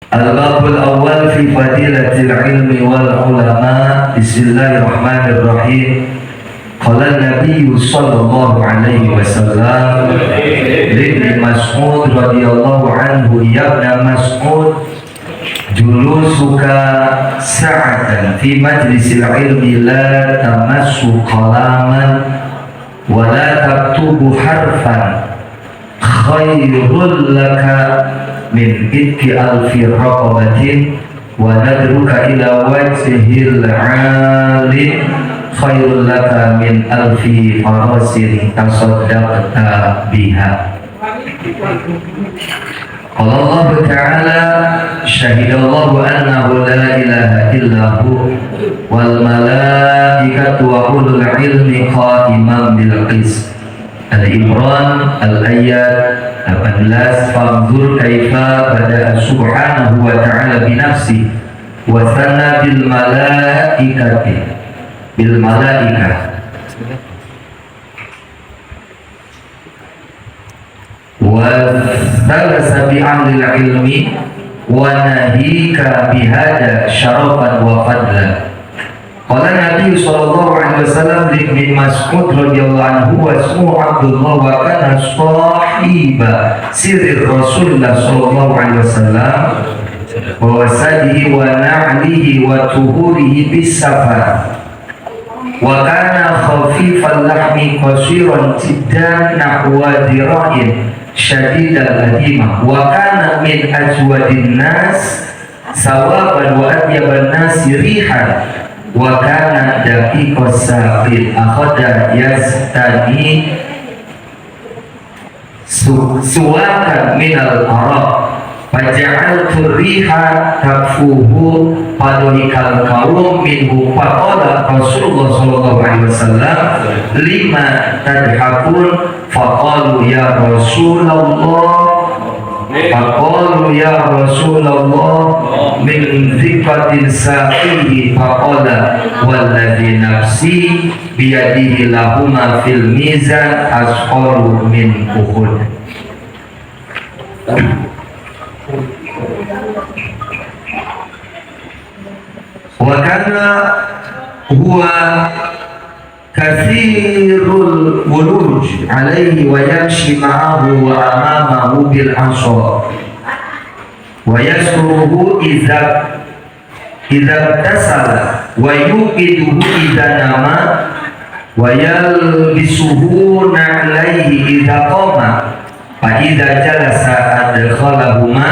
Al-babul awal fi fadilatil ilmi wal ulama. Bismillahirrahmanirrahim. Qala Nabi sallallahu alaihi wasallam li Mas'ud radhiyallahu anhu, ya Ibn Mas'ud, julusuka sa'atan fi majlisil ilmi la tamassu qalaman wa la taktubu harfan khairul laka min itki alfi raqabatin wa nadruka ila wajhil alim khairul laka min alfi farasin tasaddaqta biha. Qala Allah Ta'ala syahidallahu annahu la ilaha illahu wal malaikatu wa ulul ilmi qa'iman bil qist. Al-Imran al-ayat 18. Fanzur kaifa bada'a subhanahu wa ta'ala binafsi wa thanna bil malaikati bil malaikah wa thalasa bi ahlil ilmi wa nahika bihada syarafan wa fadlan. Qala Nabi sallallahu alaihi wasallam li Ibn Mas'ud radhiyallahu anhu wa ismuhu Abdullah wa kana sahiba sirri Rasulullah sallallahu alaihi wasallam wa wasadihi wa na'lihi wa tuhurihi bis safar wa kana khafifal lahmi qasiran jiddan nahwa dira'in syadidal hadimah wa kana min ajwadin nas sawaban wa atyaban nas rihan wa kana daqiqas saqil akhada yastani suwakan minal arab faja'altu riha takfuhu padonikal kaum minhu faqala Rasulullah sallallahu alaihi wasallam lima tadhakun faqalu ya Rasulullah faqalu ya Rasulullah min zikatin sa'ihi faqala walladhi nafsi biyadihi lahuma fil mizan asqalu min Uhud. Wa kana huwa kathirul wuluj alaihi wa yamshi ma'ahu wa amamahu bil ansar wa yasruhu idza tasala wa yuqiduhu idza nama wa yalbisuhu na'laihi idza qama fa idza jalasa adkhalahuma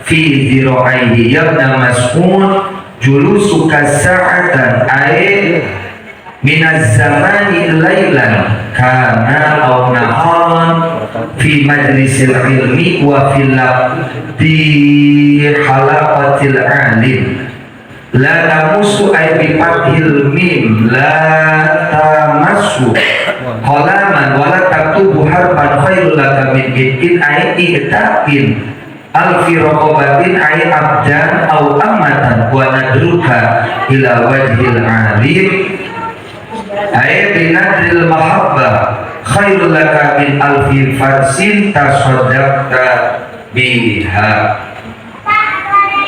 fi dhira'aihi. Ya Ibn Mas'ud, julusuka sa'atan ay minaz zamani laylan kana aw naharan fi majlisil ilmi wa fil halaqatil alim. La tamusu ay bi fathil mim, la tamassu qalaman wa la taktubu harfan khairul laka min itkin ay iktaqin alfi raqabatin ay abdan aw amatan wa nadruka ila wajhil alim ay binadril mahabbah khairul laka min alfi farsin tasaddaqta biha.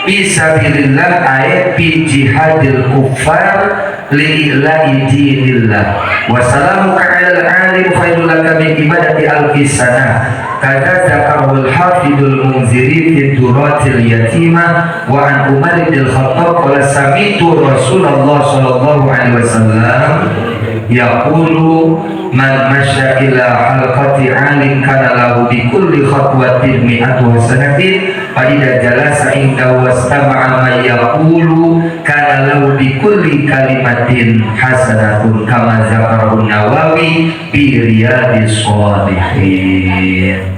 Bisabilillah ay bi jihadil kuffar li'ila'i dinillah wa salamuka alal alim khairul laka min ibadati alfi sanah. Kata zakarul hafidul munziri fi duratil yatimah wa an Umar bin Khattab qala sami'tu Rasulullah sallallahu alaihi wasallam yaqulu man masya ila halqati alim kana lahu bi kulli khatwatin mi'atu hasanatin fa idza jalasa inda wastama'a ma yaqulu kana lahu bi kulli kalimatin hasanatun kama zakarahu Nawawi bi riyadis shalihin.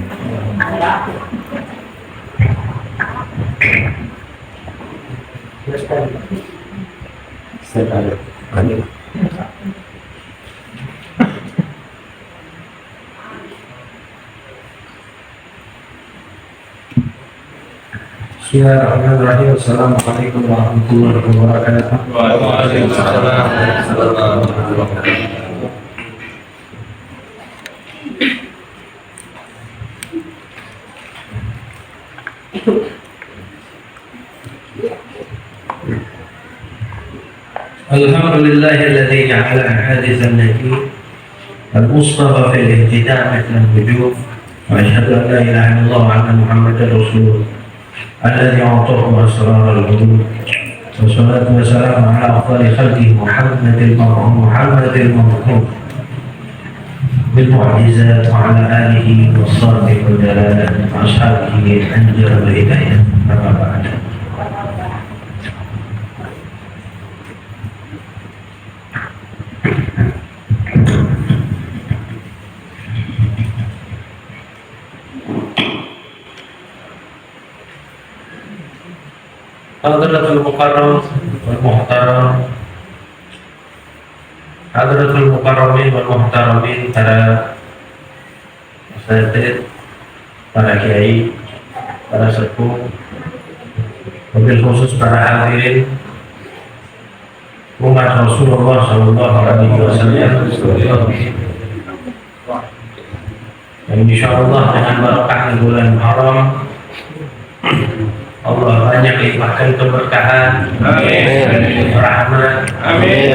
Bismillahirrahmanirrahim. Assalamualaikum warahmatullahi wabarakatuh. Waalaikumsalam warahmatullahi wabarakatuh. Alhamdulillahilladzi ja'ala al-hadits an-nabi al-mustafa fil ihtida' mithla al-wujub wa asyhadu an la ilaha illallah wa anna Muhammadar Rasulullah alladzi a'tahu asrar al-wujud wa salatu wa salam ala afdali khalqihi Muhammadil marhum bil mu'jizat wa ala alihi wa sahbihi wa dalalah wa ashabihi anjar bil hidayah amma ba'd. Hadratul Mukarram wal Muhtaram, Hadratul Mukarramin wal Muhtaramin, para asatidz, para kiai, para sepuh, wabil khusus para hadirin umat Rasulullah sallallahu alaihi wasallam, yang insyaallah dengan barakah bulan Haram Allah banyak limpahkan keberkahan, amin, rahmat, amin,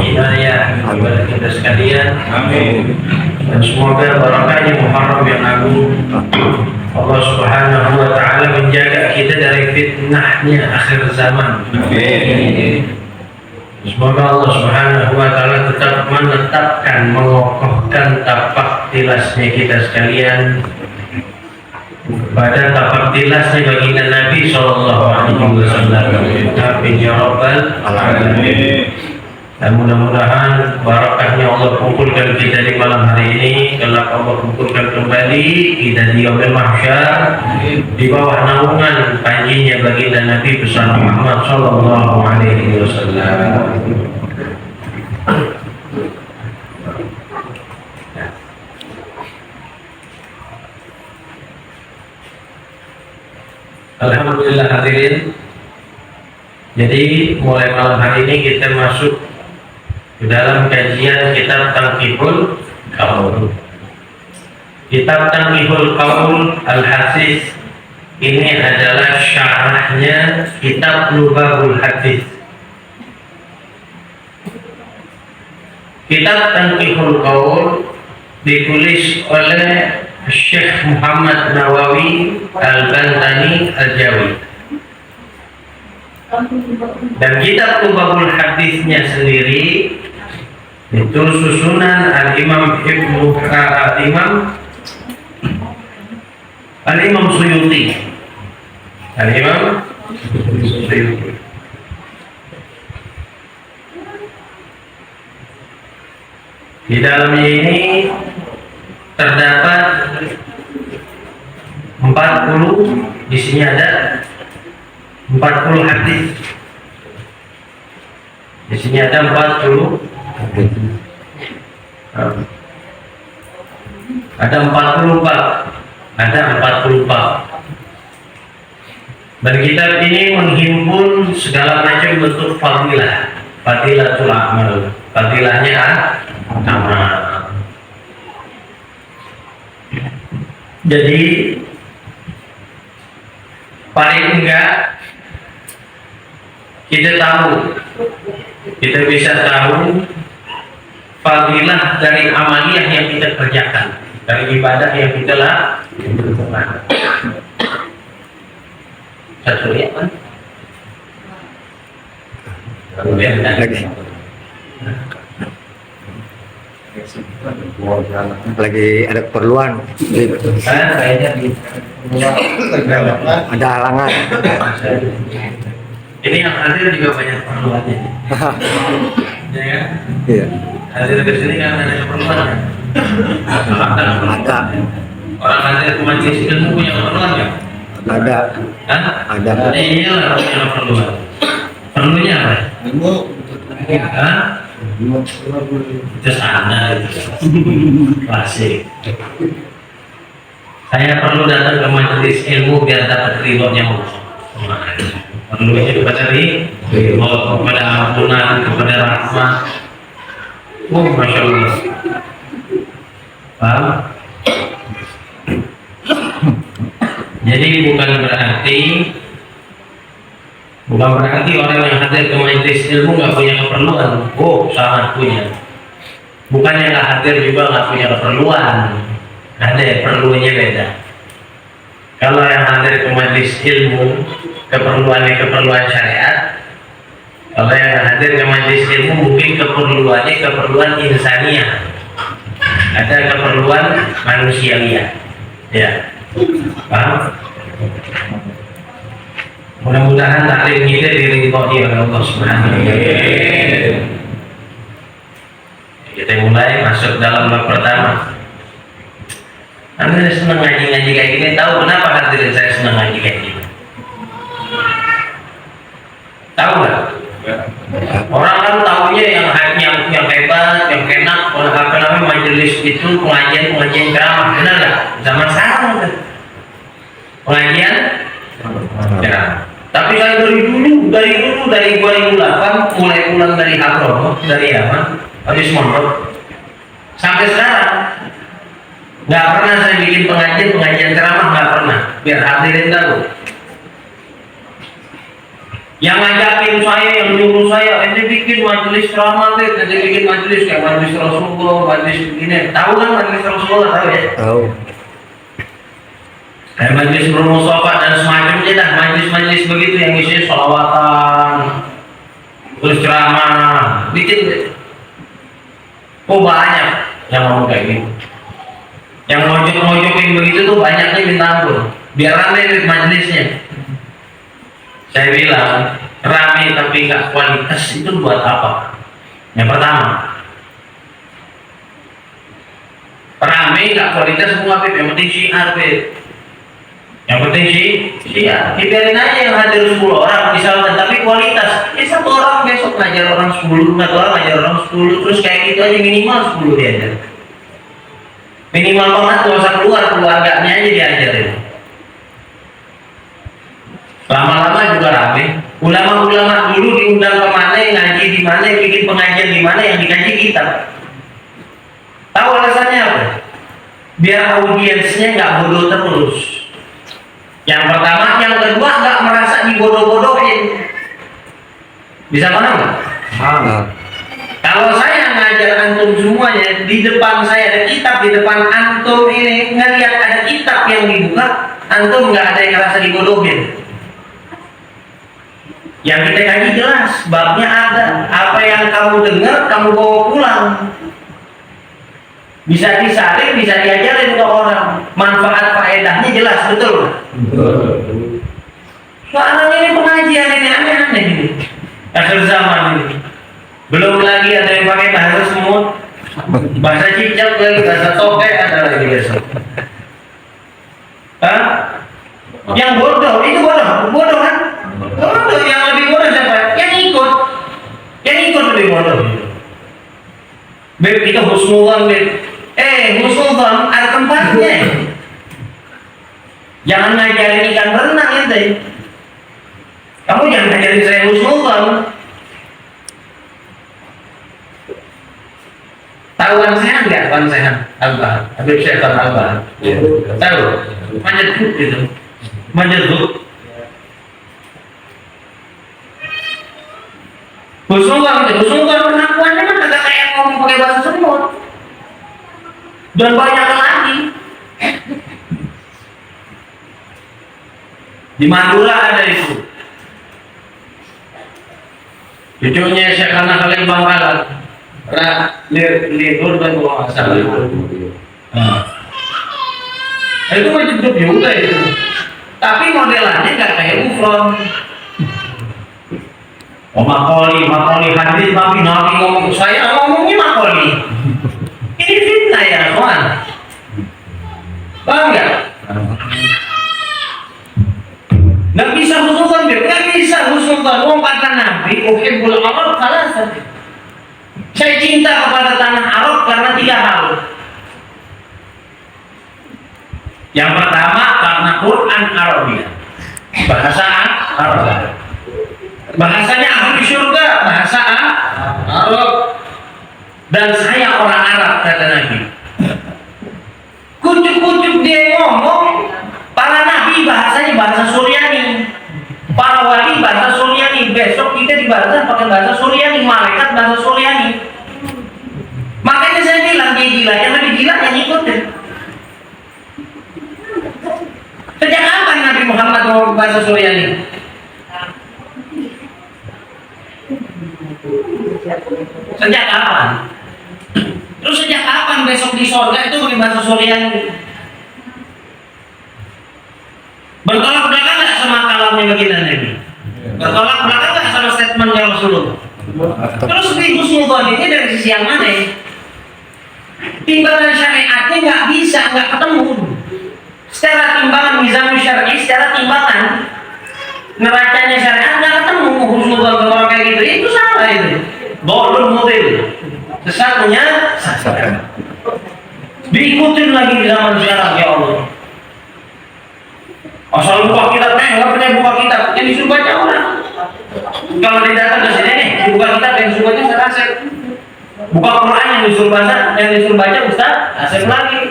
hidayah kepada kita sekalian, amin, dan semoga barakahnya Muharram yang agung Allah Subhanahu wa taala menjaga kita dari fitnahnya akhir zaman, amin. Semoga Allah Subhanahu wa taala tetap menetapkan, mengokohkan tapak tilasnya kita sekalian pada tapak tilasnya baginda Nabi sallallahu alaihi wasallam. Amin ya rabbal alamin. Dan mudah-mudahan barakahnya Allah kumpulkan kita di malam hari ini, kelak Allah kumpulkan kembali kita di yaumil mahsyar di bawah naungan panjinya baginda Nabi besar Muhammad sallallahu alaihi wasallam. Alhamdulillah hadirin. Jadi mulai malam hari ini kita masuk ke dalam kajian kitab Tanqihul Qaul. Kitab Tanqihul Qaul Al-Hasis ini adalah syarahnya kitab Lubabul Hadis. Kitab Tanqihul Qaul ditulis oleh Syekh Muhammad Nawawi Al-Bantani Al-Jawi, dan kitab Lubabul Hadisnya sendiri itu susunan Al-Imam Al-Imam Suyuti. Al-Imam Suyuti. Di dalamnya ini terdapat 40, di sini ada 40 hadis. Di sini ada 40. Ada 40 bab. Ada 40 bab. Dan kitab ini menghimpun segala macam bentuk fadilah. Fadilatul amal. Fadilahnya amal. Jadi paling enggak kita bisa tahu fadilah dari amaliyah yang kita kerjakan, dari ibadah yang kita lakukan. Satu ya kan? Lagi ada keperluan, ada halangan. Ini yang hadir juga banyak keperluannya. Ya kan? Iya. Hadir ke sini kan ada keperluan. Ada. Orang hadir ke majelis ilmu punya keperluan nggak? Ada. Hah? Ada. Jadi inilah punya keperluan. Perlunya apa? Hah? Itu sana gitu. Klasik. Saya perlu datang ke majelis ilmu biar dapat ridhonya Allah. Perlunya kepada ridho, kepada ampunan, kepada rahmat. Masya Allah. Paham? Jadi bukan berarti Bukan berarti orang yang hadir ke majelis ilmu nggak punya keperluan. Oh, sangat punya. Bukannya nggak hadir juga nggak punya keperluan. Ada, perlunya beda. Kalau yang hadir ke majelis ilmu, keperluannya keperluan syariat. Kalau yang hadir ke majelis ilmu mungkin keperluannya keperluan insaniah. Ada keperluan manusiawiah. Ya, paham? Mudah-mudahan taklim kita diridhoi oleh Allah Subhanahu wa taala. Kita mulai masuk dalam bab pertama. Anda senang ngaji kayak gini, tahu kenapa hadirin saya senang ngaji kayak gini? Tahu nggak? Orang kan tahunya yang hebat, yang enak, apa namanya majelis itu pengajian ceramah, benar nggak? Zaman sekarang tuh pengajian ceramah. Tapi saya dari 2008 mulai pulang dari Hadromo, dari Yaman, habis mondok sampai sekarang nggak pernah saya bikin pengajian ceramah, nggak pernah. Biar hadirin tahu. Yang ngajakin saya, yang nyuruh saya, ente bikin majelis ceramah, ente bikin majelis kayak majelis Rasulullah, majelis begini. Tahu kan majelis Rasulullah, tahu ya? Tahu. Kayak majelis bermusafa dan semacamnya dah, majelis begitu yang isinya sholawatan, terus ceramah, bikin. Oh banyak yang ngomong kayak gitu. Yang mojok-mojokin begitu tuh banyaknya minta ampun. Biar ramai majelisnya. Saya bilang rame tapi nggak kualitas itu buat apa? Yang pertama, rame nggak kualitas semua Pip, yang penting syiar Pip. Yang penting syiar. Biarin aja yang hadir 10 orang misalkan, tapi kualitas. Satu orang besok ngajar orang 10, satu orang ngajar orang 10, terus kayak gitu aja minimal 10 diajar. Minimal banget nggak usah keluarganya aja diajarin. Lama-lama juga rame. Ulama-ulama dulu diundang kemana, ngaji di mana, bikin pengajian di mana, yang dikaji kitab. Tahu alasannya apa? Biar audiensnya nggak bodoh terus. Yang pertama, yang kedua nggak merasa dibodoh-bodohin. Bisa paham nggak? Kalau saya ngajar antum semuanya, di depan saya ada kitab, di depan antum ini ngelihat ada kitab yang dibuka, antum nggak ada yang merasa dibodohin. Yang kita kaji jelas, babnya ada. Apa yang kamu dengar, kamu bawa pulang. Bisa disaring, bisa diajarin ke orang. Manfaat faedahnya jelas, betul? Soalnya ini pengajian ini aneh-aneh ini. Akhir zaman ini. Belum lagi ada yang pakai bahasa semut, bahasa cicak lagi, bahasa toke ada lagi besok. Hah? Yang bodoh, itu bodoh kan? Bodoh, yang lebih bodoh siapa? Yang ikut lebih bodoh. Beb, itu husnudzon, Beb. Husnudzon ada tempatnya. Jangan ngajarin ikan berenang ente. Kamu jangan ngajarin saya husnudzon. Tahu Wan Sehan nggak? Wan Sehan Al-Bahar, Habib Syekh Al-Bahar. Tahu? Majadzub itu. Majadzub. Husnudzon pengakuannya kan kagak kayak ngomong pakai bahasa semut. Dan banyak lagi. Di Madura ada itu. Cucunya Syekh Hana Khalil Bangkalan. Libur dan kalau nggak salah. Itu Majadzub juga itu. Tapi modelannya nggak kayak Ufron. Makoli hadis Nabi ngomong, saya ngomongnya makoli. Ini fitnah ya kawan. Paham nggak? Nggak bisa husnudzon, nggak bisa husnudzon. Wong kata Nabi, uhibbul Arab khalas. Saya cinta kepada tanah Arab karena 3 hal. Yang pertama karena Quran Arabia, bahasa Arab. Bahasanya ahli surga, bahasa Arab. Dan saya orang Arab, kata Nabi. Kucuk-kucuk dia ngomong, para nabi bahasanya bahasa Suryani, para wali bahasa Suryani. lagi besok kita dibalas pakai bahasa Suryani, malaikat bahasa Suryani. Makanya saya bilang dia gila, yang lebih gila yang ikutin. Sejak kapan Nabi Muhammad mau bahasa Suryani? Sejak kapan? Terus sejak kapan besok di surga itu pakai bahasa Suryani? Bertolak belakang nggak sama kalamnya baginda Nabi? Bertolak belakang nggak sama statementnya Rasulullah? Terus di husnudzon ini dari sisi yang mana ya? Timbangan syariatnya nggak bisa, nggak ketemu. Secara timbangan mizan syar'i, secara timbangan neracanya syariat nggak ketemu. Husnudzon ke orang kayak gitu, itu salah itu. Dolur model, sesatnya sesat. Diikutin lagi di zaman sekarang, ya Allah. Asal buka kitab, nggak pernah buka kitab, yang disuruh baca orang. Kalau dia datang ke sini nih, buka kitab yang disuruh baca saya Asep. Buka Quran yang disuruh baca Ustaz Asep lagi.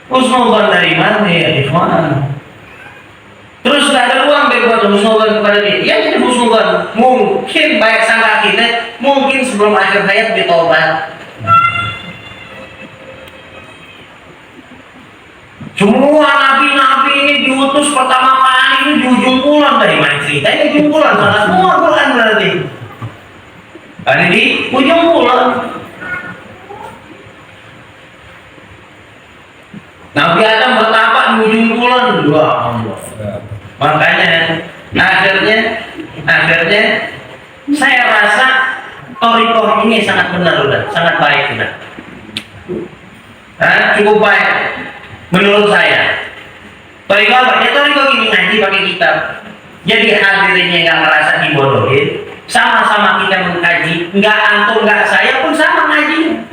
Husnudzon dari mana ya, ikhwan? Terus nggak ada ruang buat husnudzon kepada dia. Ya jadi husnudzon. Mungkin baik sangka kita, mungkin sebelum akhir hayat ditaubat. Semua nabi-nabi ini diutus pertama kali ini di ujung bulan dari mana cerita? Ini ujung bulan, salah semua Quran berarti. Ada di ujung bulan. Nabi Adam bertapa di ujung bulan. Wah, Allah. Makanya akhirnya saya rasa Torikoh ini sangat benar udah, sangat baik udah. Cukup baik. Menurut saya, Toriko apa? Ya Toriko gini ngaji pakai kitab. Jadi hadirinnya nggak merasa dibodohin. Sama-sama kita mengkaji. Nggak antum, nggak saya pun sama ngaji.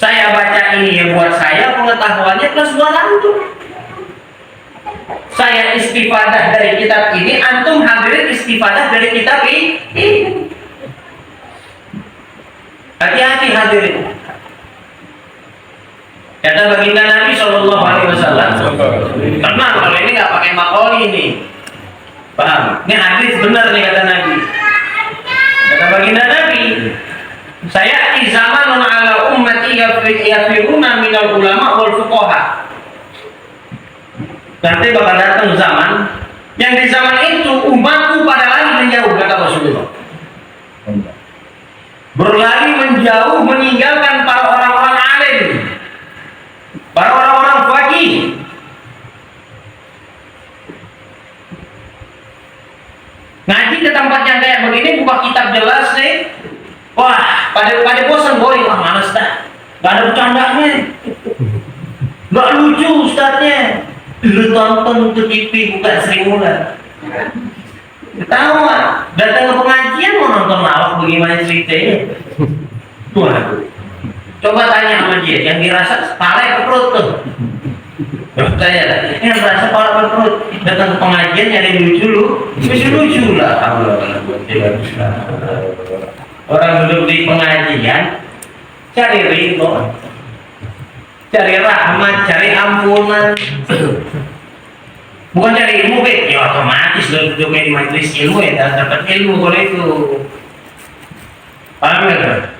Saya baca ini ya buat saya pengetahuannya plus buat antum. Saya istifadah dari kitab ini, antum hadirin istifadah dari kitab ini. Hati-hati hadirin. Kata baginda Nabi SAW, tenang kalau ini nggak pakai makoli ini, paham? Ini hadis benar nih kata Nabi. Kata baginda Nabi, saya di zaman ala ummati yafiruna minal ulama wal fuqaha. Nanti bakal datang zaman yang di zaman itu umatku pada lari menjauh kata Rasulullah. Berlari menjauh meninggalkan para orang-orang alim. Para orang-orang fakih. Ngaji ke tempat yang kayak begini, buka kitab jelas nih. Wah, pada bosan boring, wah males dah. Gak ada bercandanya. Gak lucu ustadznya. Lu tonton untuk TV bukan Sri Mulat. Ketawa, datang ke pengajian mau nonton lawak bagaimana ceritanya. Waduh. Coba tanya sama dia, yang dirasa kepala ke perut tuh. Saya yang merasa kepala ke perut. Datang ke pengajian nyari lucu lu, lucu lah. Orang duduk di pengajian, cari ridho, cari rahmat, cari ampunan. Bukan cari ilmu, ya otomatis lo duduknya di majelis ilmu ya, dapat ilmu kalau itu. Paham ya?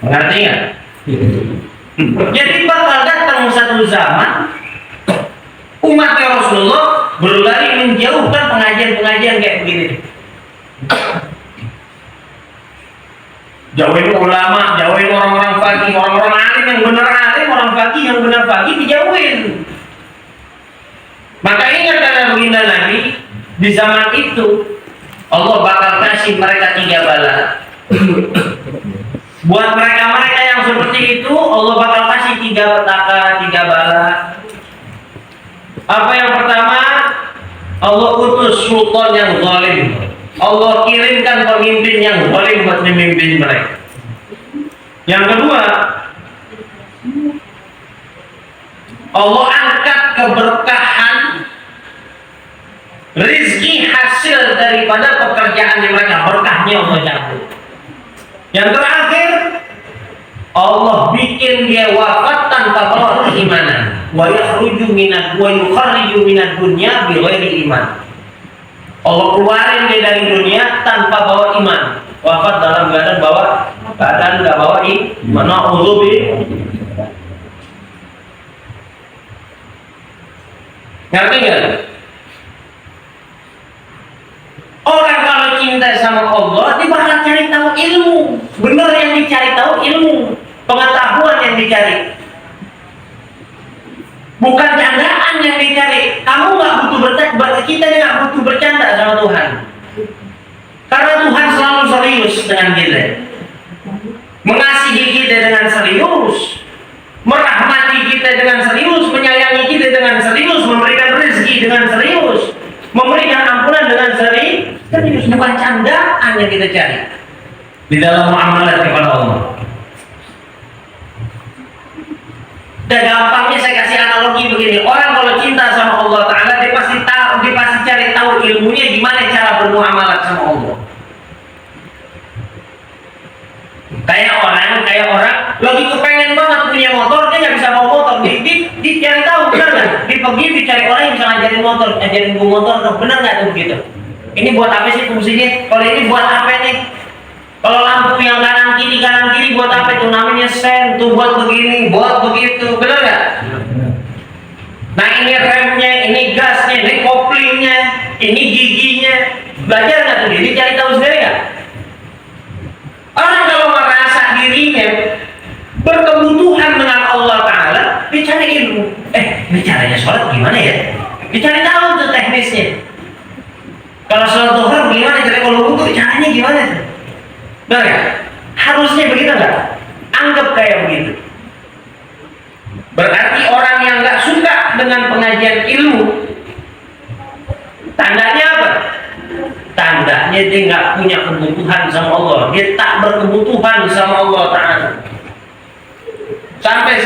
Mengerti nggak? Jadi bakal datang satu zaman umat Rasulullah berlari menjauhkan pengajian-pengajian kayak begini. Jauhin ulama, jauhin orang-orang fakih, orang-orang alim yang benar alim, orang fakih yang benar fakih dijauhin. Maka ingat kata baginda Nabi, di zaman itu Allah bakal kasih mereka 3 bala. Buat mereka-mereka yang seperti itu, Allah bakal kasih 3 petaka, 3 bala. Apa yang pertama? Allah utus sultan yang zalim. Allah kirimkan pemimpin yang zalim buat memimpin mereka. Yang kedua, Allah angkat keberkahan rizki hasil daripada pekerjaan mereka, berkahnya Allah cabut. Yang terakhir, Allah bikin dia wafat tanpa bawa keimanan. wa yukharriju minad dunya bighairi iman. Allah keluarin dia dari dunia tanpa bawa iman. Wafat dalam keadaan nggak bawa iman. Na'udzubi. Ngerti nggak? Orang kalau cinta sama Allah, dia bakal cari tahu ilmu. Bener yang dicari tahu ilmu, pengetahuan yang dicari. Bukan candaan yang dicari. Kamu nggak butuh bercanda, kita nggak butuh bercanda sama Tuhan. Karena Tuhan selalu serius dengan kita, mengasihi kita dengan serius, merahmati kita dengan serius, menyayangi kita dengan serius, memberikan rezeki dengan serius, memberikan ampunan dengan serius. Bukan candaan yang kita cari di dalam muamalah kepada Allah. Dan gampangnya saya kasih analogi begini, orang kalau cinta sama Allah Ta'ala, dia pasti cari tahu ilmunya gimana cara bermuamalah sama Allah. Kayak orang lagi kepengen banget punya motor, dia nggak bisa bawa motor, dicari tahu, benar nggak? Dicari orang yang bisa ngajarin gue motor, benar nggak tuh begitu? Ini buat apa sih fungsinya? Kalau ini buat apa nih? Kalau lampu yang kanan kiri buat apa itu? Namanya sen, tuh buat begini, buat begitu, benar nggak? Nah ini remnya, ini gasnya, ini koplingnya, ini giginya. Belajar nggak tuh? Jadi cari tahu sendiri nggak? Orang kalau merasa dirinya berkebutuhan dengan Allah Ta'ala, dia cari ilmu. Ini caranya sholat gimana ya? Dicari tahu tuh teknisnya. Kalau sholat zuhur gimana? Kalau wudu caranya gimana tuh? Benar ya? Harusnya begitu nggak? Anggap kayak begitu. Berarti orang yang nggak suka dengan pengajian ilmu, tandanya apa? Tandanya dia nggak punya kebutuhan sama Allah. Dia tak berkebutuhan sama Allah Ta'ala. Sampai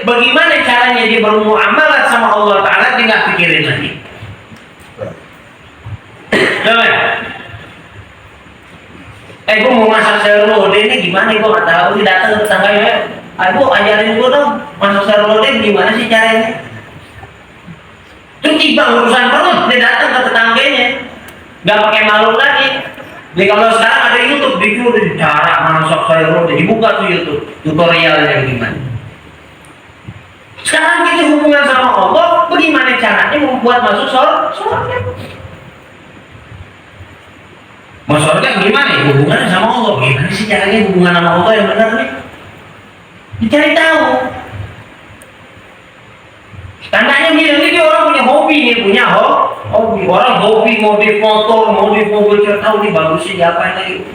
bagaimana caranya dia bermuamalah sama Allah Ta'ala, dia nggak pikirin lagi. Gue mau masak sayur lodeh ini gimana? Gue nggak tahu. Dia datang ke tetangganya, ayo ajarin gue dong masak sayur lodeh gimana sih caranya? Terus tiba urusan perut, dia datang ke tetangganya, nggak pakai malu lagi. Jadi kalau sekarang ada YouTube, bikin cara masak sayur lodeh, dibuka tuh YouTube tutorialnya gimana. Sekarang kita hubungan sama Allah, bagaimana caranya membuat masuk surga? Masuk surga gimana ya? Hubungannya sama Allah, gimana sih caranya hubungan sama Allah yang benar nih? Dicari tahu. Tandanya dia orang punya hobi nih, punya hobi. Orang hobi modif motor, modif mobil, tahu nih bagusnya diapain lagi.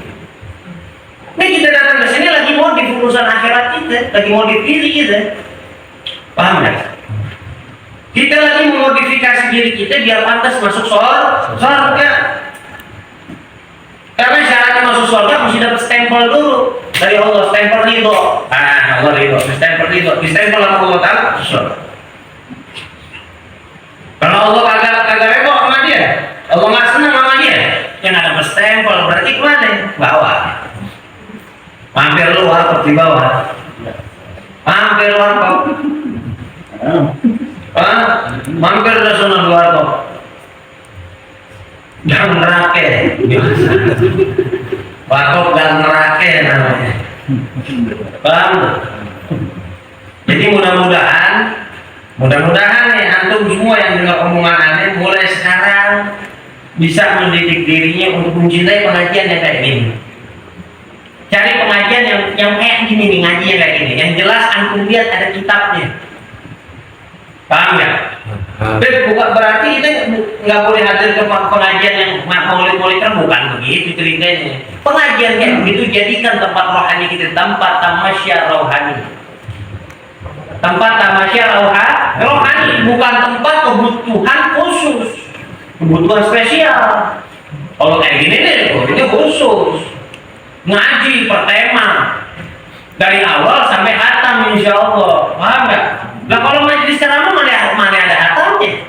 Ini kita datang ke sini lagi modif urusan akhirat kita, lagi modif diri kita. Paham nggak? Kita lagi memodifikasi diri kita biar pantas masuk surga. Karena syaratnya masuk surga mesti dapat stempel dulu dari Allah, stempel ridho. Allah ridho, stempel ridho, stempel sama Allah Ta'ala masuk surga. Kalau Allah kagak ridho sama dia, Allah nggak senang sama dia, yang ada stempel berarti kemana? Bawah. Mampir lu warkop di bawah. Mampir warkop. Mampir ke sana di warkop. Gang nerake. Warkop gang nerake namanya. Paham? Jadi mudah-mudahan nih antum semua yang dengar omongan aneh mulai sekarang bisa mendidik dirinya untuk mencintai pengajian yang kayak gini. Cari pengajian yang kayak gini nih, ngaji yang kayak gini, yang jelas antum lihat ada kitabnya. Paham nggak? Bukan berarti kita nggak boleh hadir ke pengajian yang maulid-maulid, kan bukan begitu ceritanya. Pengajian kayak begitu jadikan tempat rohani kita, tempat tamasya rohani. Tempat tamasya rohani, bukan tempat kebutuhan khusus, kebutuhan spesial. Kalau kayak gini nih, ini khusus. Ngaji per tema dari awal sampai khatam insya Allah. Paham nggak? Nah kalau majelis ceramah mana ada khatamnya?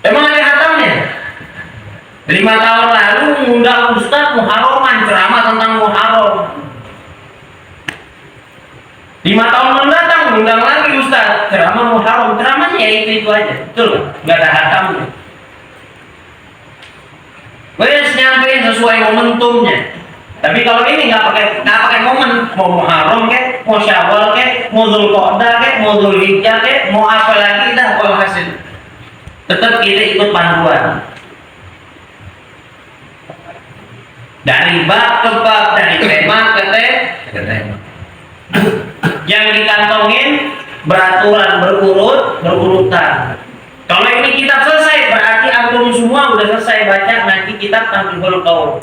Emang ada khatamnya? 5 tahun lalu ngundang Ustadz Muharraman ceramah tentang Muharram. 5 5 tahun mendatang undang lagi Ustaz, ceramah Muharram, ceramahnya ya itu aja, betul nggak ada hatamnya. Wes nyampein sesuai momentumnya. Tapi kalau ini nggak pakai momen, mau Muharram ke, mau Syawal ke, mau Dzulqa'dah ke, mau Dzulhijjah ke, mau apa lagi dah hasil. Tetap kita ikut panduan. Dari bab ke bab, dari tema ke tema. Yang dikantongin beraturan berurutan. Kalau ini kitab selesai, berarti antum semua udah selesai baca nanti kitab Tanbihul Qaul.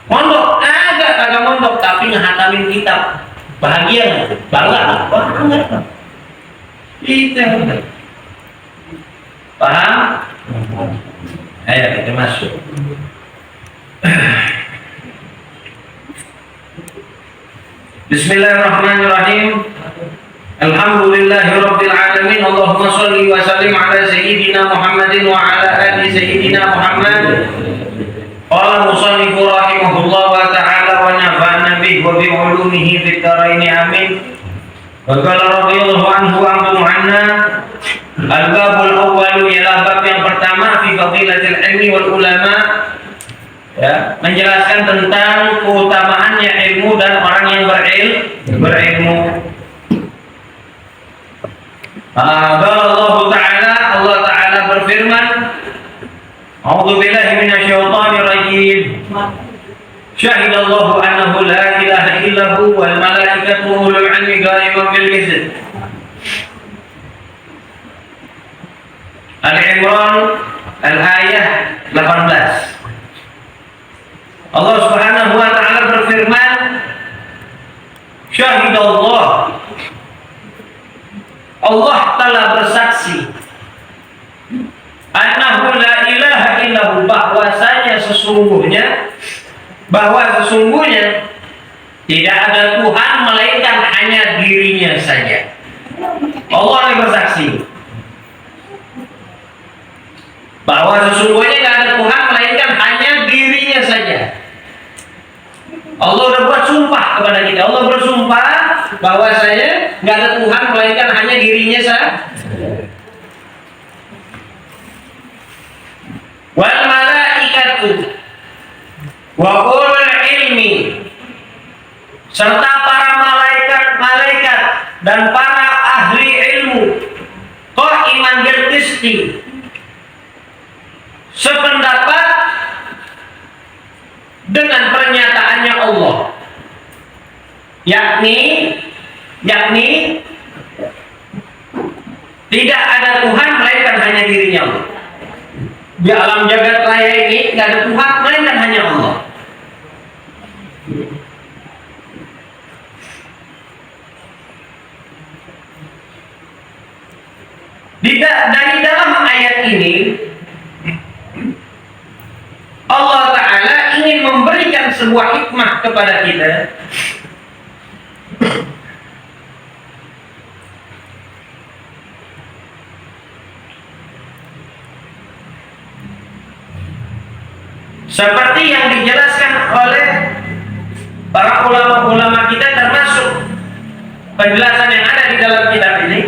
Mondok, kagak mondok, tapi ngehatamin kitab. Bahagia nggak? Bangga nggak? Bangga. Itu. Paham? Ayo kita masuk. Bismillahirrahmanirrahim. Alhamdulillahirabbil alamin. Allahumma shalli wa sallim ala sayyidina Muhammadin wa ala ali sayyidina Muhammad. Qala musannifu rahimahullah wa ta'ala wa nafa'ana bihi wa bi 'ulumihi fid dharain amin. Wa qala radhiyallahu anhu wa anna al-babul awwal ialah bab yang pertama fi fadilatil ilmi wal ulama, ya, menjelaskan tentang keutamaannya ilmu dan orang yang berilmu. Allah Ta'ala berfirman, A'udzu billahi minasyaitonir rajim. Syahidallahu annahu la ilaha illahu wal malaikatu ulul 'ilmi qa'iman bil qist. Al-Imran al-ayah 18. Allah Subhanahu wa taala berfirman, Syahidallah, Allah telah bersaksi, annahu la ilaha illahu, bahwasanya sesungguhnya tidak ada Tuhan melainkan hanya dirinya saja. Allah yang bersaksi bahwa sesungguhnya tidak ada Tuhan melainkan hanya dirinya saja. Allah sudah buat sumpah kepada kita. Allah bersumpah bahwasanya nggak ada Tuhan melainkan hanya dirinya saja. Wal malaikatu wa ulul ilmi, serta para malaikat dan para ahli ilmu, qa'iman bil qisti, sependapat dengan pernyataannya Allah, yakni tidak ada Tuhan melainkan hanya dirinya Allah. Di alam jagat raya ini tidak ada Tuhan melainkan hanya Allah. Dari dalam ayat ini Allah Ta'ala ingin memberikan sebuah hikmah kepada kita, seperti yang dijelaskan oleh para ulama-ulama kita, termasuk penjelasan yang ada di dalam kitab ini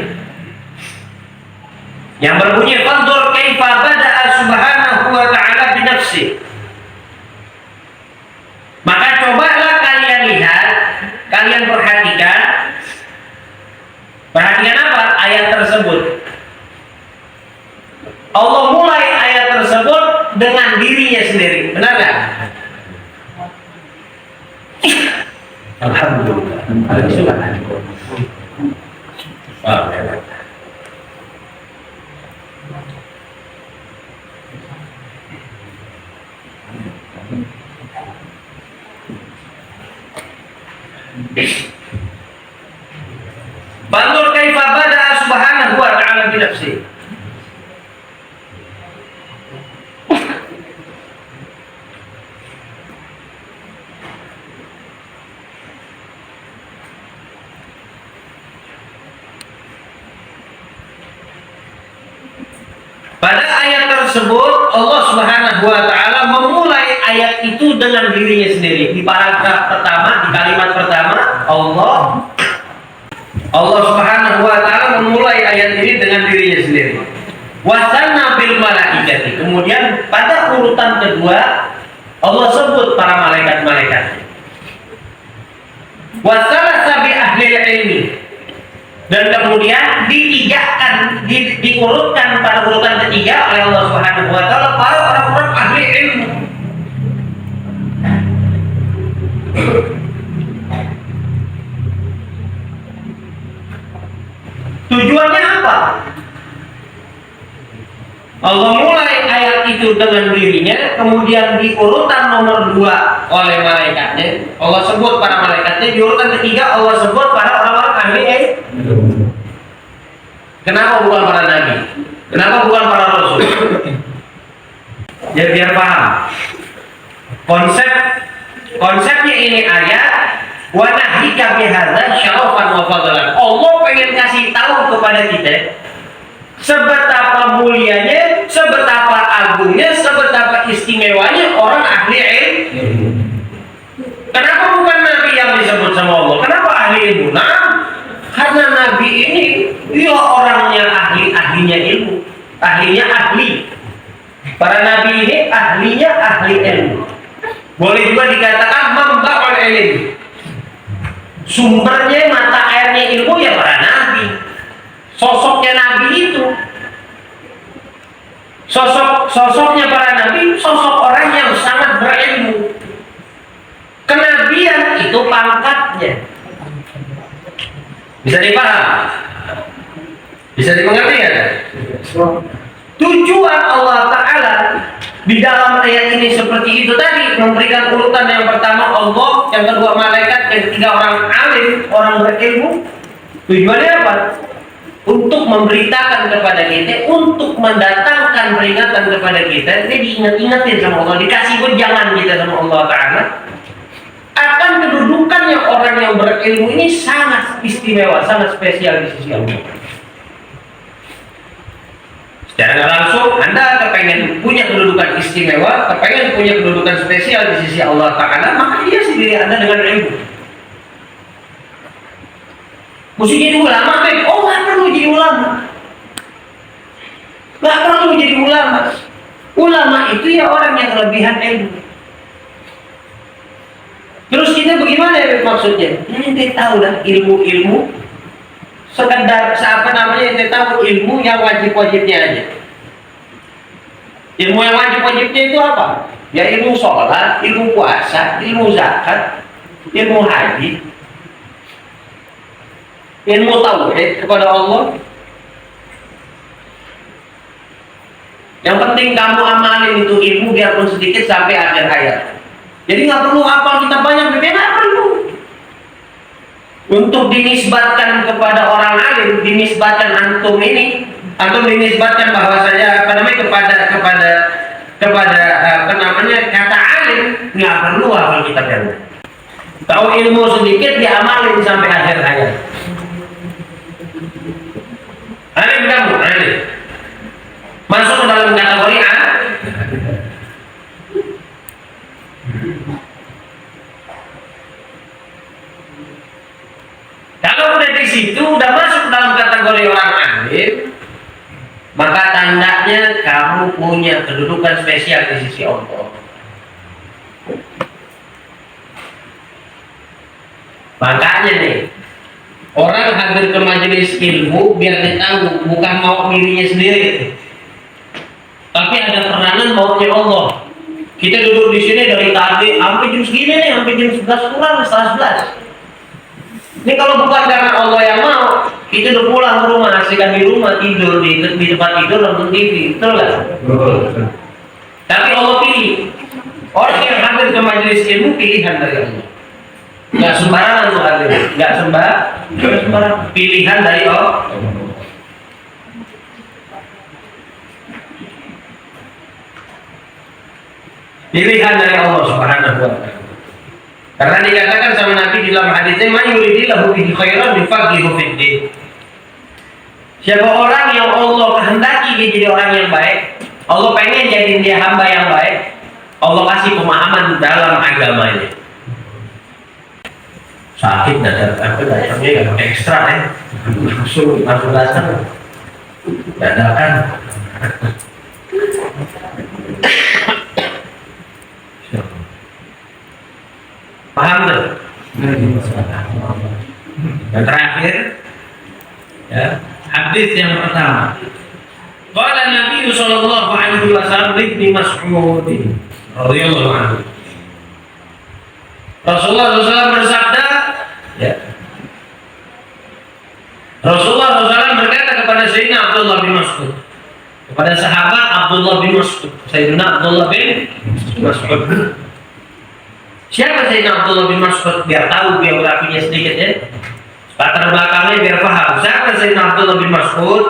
yang berbunyi, fanzur kaifa bada'a subhanahu wa ta'ala bi nafsi. Maka cobalah kalian lihat, kalian perhatikan apa ayat tersebut. Allah mulai ayat tersebut dengan dirinya sendiri, benar nggak? Alhamdulillah. Bantur kaifa bada'a subhanahu wa ta'ala bi nafsi. Pada ayat tersebut Allah Subhanahu wa taala memulai ayat itu dengan dirinya sendiri. Di paragraf pertama, di kalimat pertama, Allah Subhanahu wa taala memulai ayat ini dengan dirinya sendiri. Wasanna bil malaikati. Kemudian pada urutan kedua Allah sebut para malaikat-malaikat. Wasalasa bi ahli ilmi. Dan kemudian diurutkan pada urutan ketiga oleh Allah Subhanahu wa taala para orang-orang ahli ilmu. Tujuannya apa? Allah mulai ayat itu dengan dirinya, kemudian di urutan nomor 2 oleh malaikatnya. Allah sebut para malaikatnya, di urutan ketiga Allah sebut para orang-orang ahli ilmu. Kenapa bukan para nabi? Kenapa bukan para rasul? Jadi biar paham. Konsepnya ini ayat wa nahika bihadza syarafan wa fadlan. Allah pengen kasih tahu kepada kita sebetapa mulianya, sebetapa agungnya, sebetapa istimewanya orang ahli ilmu. Kenapa bukan nabi yang disebut sama Allah? Kenapa ahli ilmu? Nah, karena nabi ini dia orangnya ahlinya ilmu, ahlinya ahli. Para nabi ini ahlinya ahli ilmu. Boleh juga dikatakan membawal ilmu. Sumbernya mata airnya ilmu ya para nabi. Sosoknya nabi itu, sosoknya para nabi, sosok orang yang sangat berilmu. Kenabian itu pangkatnya. Bisa dipaham? Bisa dimengerti ya? Tujuan Allah Ta'ala di dalam ayat ini seperti itu tadi, memberikan urutan yang pertama Allah, yang kedua malaikat, yang ketiga orang alim, orang berilmu. Tujuannya apa? Untuk memberitakan kepada kita, untuk mendatangkan peringatan kepada kita. Ini diingat-ingatin sama Allah, dikasih wejangan kita sama Allah Ta'ala akan kedudukannya orang yang berilmu ini sangat istimewa, sangat spesial di sisi Allah. Secara langsung Anda kepengen punya kedudukan istimewa, kepengen punya kedudukan spesial di sisi Allah Ta'ala, maka hiasi diri Anda dengan ilmu. Mesti jadi ulama, Ben? Oh, nggak perlu jadi ulama. Nggak perlu jadi ulama. Ulama itu ya orang yang kelebihan ilmu. Terus kita bagaimana ya maksudnya? Ya ente tahu lah ilmu-ilmu sekedar apa namanya, ente tahu ilmu yang wajib-wajibnya aja. Ilmu yang wajib-wajibnya itu apa? Ya ilmu sholat, ilmu puasa, ilmu zakat, ilmu haji, ilmu tauhid kepada Allah. Yang penting kamu amalin itu ilmu biarpun sedikit sampai akhir hayat. Jadi nggak perlu hafal kitab banyak, nggak perlu. Untuk dinisbatkan kepada orang alim, dinisbatkan antum ini, antum dinisbatkan bahwasanya apa namanya kepada apa namanya kata alim, nggak perlu hafal kitab banyak. Tahu ilmu sedikit diamalin sampai akhir hayat. Alim kamu, alim. Masuk ke dalam kategori A. Kalau udah di situ udah masuk dalam kategori orang alim, maka tandanya kamu punya kedudukan spesial di sisi Allah. Makanya nih, orang hadir ke majelis ilmu biar dia tahu bukan mau dirinya sendiri, tapi ada peranan maunya Allah. Kita duduk di sini dari tadi sampai jam segini nih, sampai jam 11 kurang, setengah 11. Ini kalau bukan karena Allah yang mau, kita udah pulang ke rumah, aslikan di rumah, tidur di tempat tidur, nonton TV, betul nggak? Tapi Allah pilih orang yang hadir ke majelis ilmu, pilihan dari Allah. Nggak sembarangan tuh hadir, nggak sembarangan, pilihan dari Allah. Pilihan dari Allah Subhanahu wa ta'ala. Karena dikatakan sama Nabi di dalam hadisnya, "Man yuridillahu bihi khairan yufaqihuhu fid din." Siapa orang yang Allah kehendaki dia jadi orang yang baik, Allah pengen jadi dia hamba yang baik, Allah kasih pemahaman dalam agamanya. Sakit datangnya ekstra ya, masuk datang dadakan. Paham tuh? Yang terakhir, ya, hadis yang pertama. Qala Nabi sallallahu alaihi wasallam li Mas'ud radhiyallahu anhu. Rasulullah SAW bersabda, ya. Rasulullah SAW berkata kepada Sayyidina Abdullah bin Mas'ud, kepada sahabat Abdullah bin Mas'ud, Sayyidina Abdullah bin Mas'ud. Siapa Sayyidina Abdullah bin Mas'ud? Biar tahu biografinya sedikit ya. Latar belakangnya biar paham. Siapa Sayyidina Abdullah bin Mas'ud?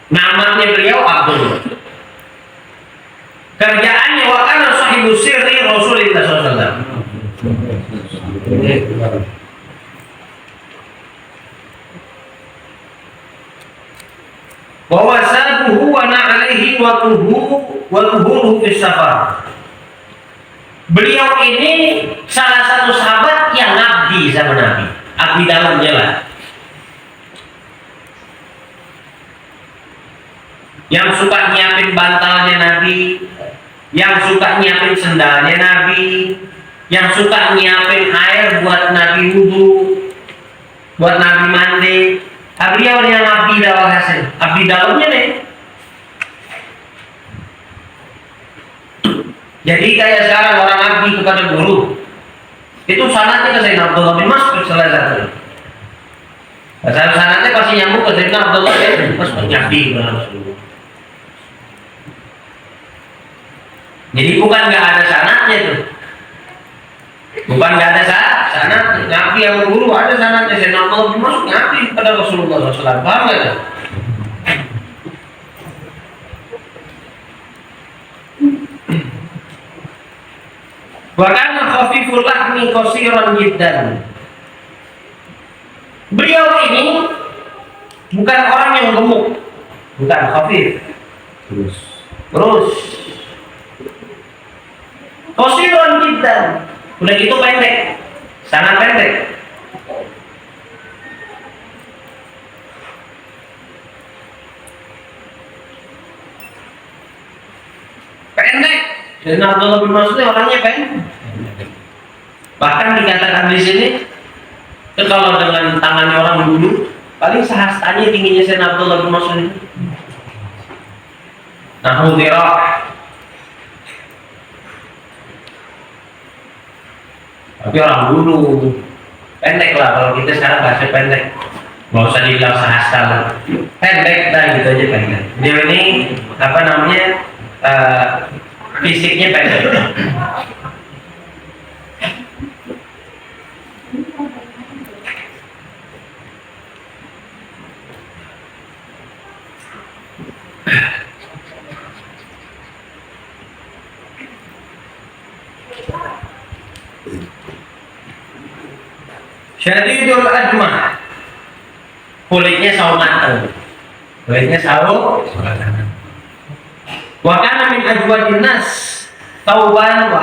Namanya beliau Abdullah. Kerjaannya wa kana sahibu sirri Rasulullah SAW. Bahwa sabuhu wa na'alaihi wa tuhuruhu fi safar. Beliau ini salah satu sahabat yang ngabdi sama Nabi. Abdi dalamnya lah. Yang suka nyiapin bantalnya Nabi, yang suka nyiapin sendalnya Nabi, yang suka nyiapin air buat Nabi wudu, buat Nabi mandi. Beliau yang abdi dalam hasil, abdi dalamnya nih. Jadi kayak sekarang orang abdi kepada guru, itu sanatnya ke Sayyidina Abdullah bin Mas'ud salah satu. Sanatnya pasti nyambung ke Sayyidina Abdullah bin Mas'ud abdi kepada Rasulullah. Jadi bukan nggak ada sanatnya tuh, bukan nggak ada sanat. Nabi yang guru ada sanatnya. Sayyidina Abdullah bin Mas'ud Nabi kepada Rasulullah SAW. Paham nggak? Bahkan khafiful lahmi qasiran jiddan. Beliau ini bukan orang yang gemuk, bukan khafif. Terus qasiran jiddan. Udah gitu pendek, sangat pendek. Pendek. Dan Abdullah bin Mas'ud orangnya pendek. Bahkan dikatakan di sini, kalau dengan tangannya orang dulu, paling sehastanya tingginya Sayyidina Abdullah bin Mas'ud itu. Nahu dhira'. Tapi orang dulu pendek lah, kalau kita sekarang bahasa pendek, nggak usah dibilang sehasta lah, pendek dah gitu aja pendek. Dia ini apa namanya fisiknya pendek. Syadidul admah, kulitnya sawo matang, kulitnya sawo. Wa kana min ajwadin nas tauban wa